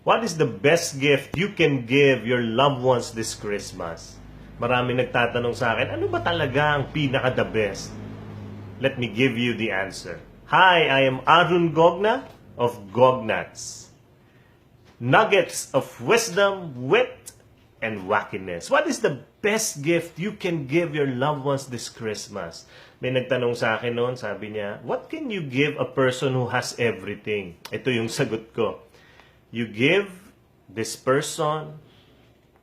What is the best gift you can give your loved ones this Christmas? Marami nagtatanong sa akin, ano ba talaga ang pinaka-the best? Let me give you the answer. Hi, I am Arun Gogna of Gognats. Nuggets of wisdom, wit, and wackiness. What is the best gift you can give your loved ones this Christmas? May nagtanong sa akin noon, sabi niya, what can you give a person who has everything? Ito yung sagot ko. You give this person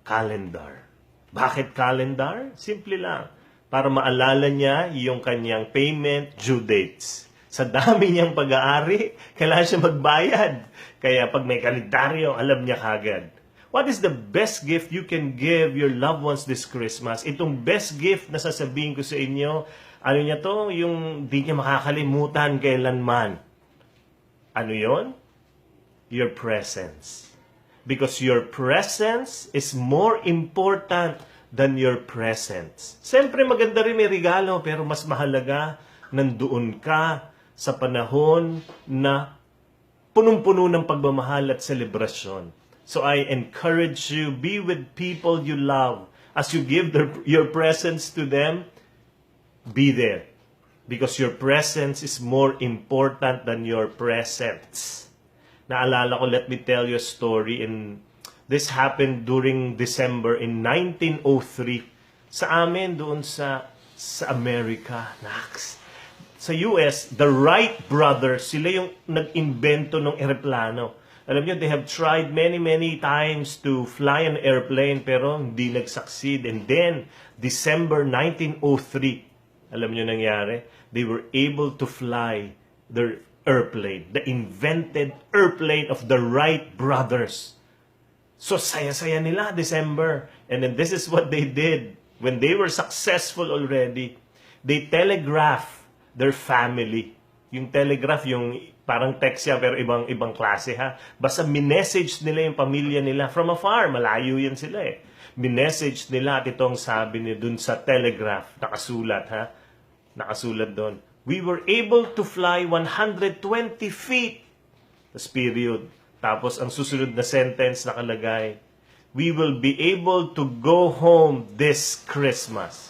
calendar. Bakit calendar? Simple lang. Para maalala niya yung kanyang payment due dates. Sa dami niyang pag-aari, kailangan siya magbayad. Kaya pag may kalendaryo, alam niya kagad. What is the best gift you can give your loved ones this Christmas? Itong best gift na sasabihin ko sa inyo, ano niya to? Yung di niya makakalimutan kailanman. Ano yon? Your presence. Because your presence is more important than your presents. Siyempre maganda rin may regalo, pero mas mahalaga nandoon ka sa panahon na punong-puno ng pagmamahal at selebrasyon. So I encourage you, be with people you love. As you give your presence to them, be there. Because your presence is more important than your presents. Naalala ko, let me tell you a story. This happened during December in 1903. Sa amin, doon sa Amerika, sa US, the Wright brothers, sila yung nag-invento ng eroplano. Alam nyo, they have tried many times to fly an airplane, pero hindi nag-succeed. And then, December 1903, alam nyo nangyari? They were able to fly their airplane, the invented airplane of the Wright brothers. So saya-saya nila December. And then this is what they did. When they were successful already, they telegraph their family. Yung telegraph, yung parang text siya pero ibang klase ha. Basta minessage nila yung pamilya nila from afar. Malayo yan sila eh. Minessage nila at itong sabi niya dun sa telegraph. Nakasulat ha. Nakasulat doon. We were able to fly 120 feet. Tapos period. Tapos ang susunod na sentence nakalagay, we will be able to go home this Christmas.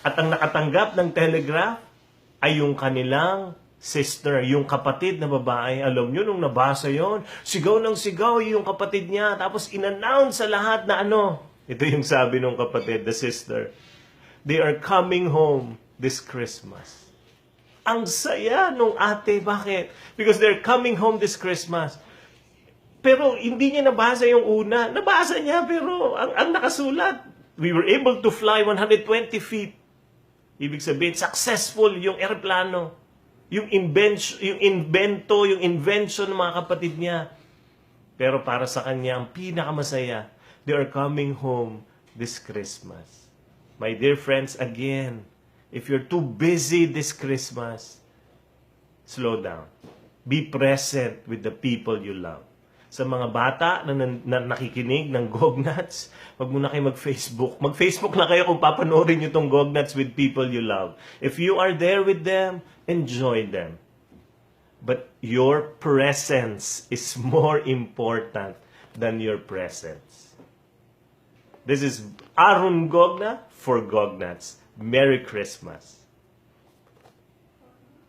At ang nakatanggap ng telegraph ay yung kanilang sister, yung kapatid na babae. Alam nyo, nung nabasa yon, sigaw ng sigaw yung kapatid niya. Tapos in-announce sa lahat na ano. Ito yung sabi ng kapatid, the sister. They are coming home this Christmas. Ang saya nung ate. Bakit? Because they're coming home this Christmas. Pero hindi niya nabasa yung una. Nabasa niya pero ang nakasulat, we were able to fly 120 feet. Ibig sabihin, successful yung eroplano. Yung invention ng mga kapatid niya. Pero para sa kanya, ang pinakamasaya, they are coming home this Christmas. My dear friends, again, if you're too busy this Christmas, slow down. Be present with the people you love. Sa mga bata na nakikinig ng Gognats, wag muna kayo mag-Facebook. Mag-Facebook na kayo kung papanoorin nyo itong Gognats with people you love. If you are there with them, enjoy them. But your presence is more important than your presence. This is Arun Gogna for Gognats. Merry Christmas.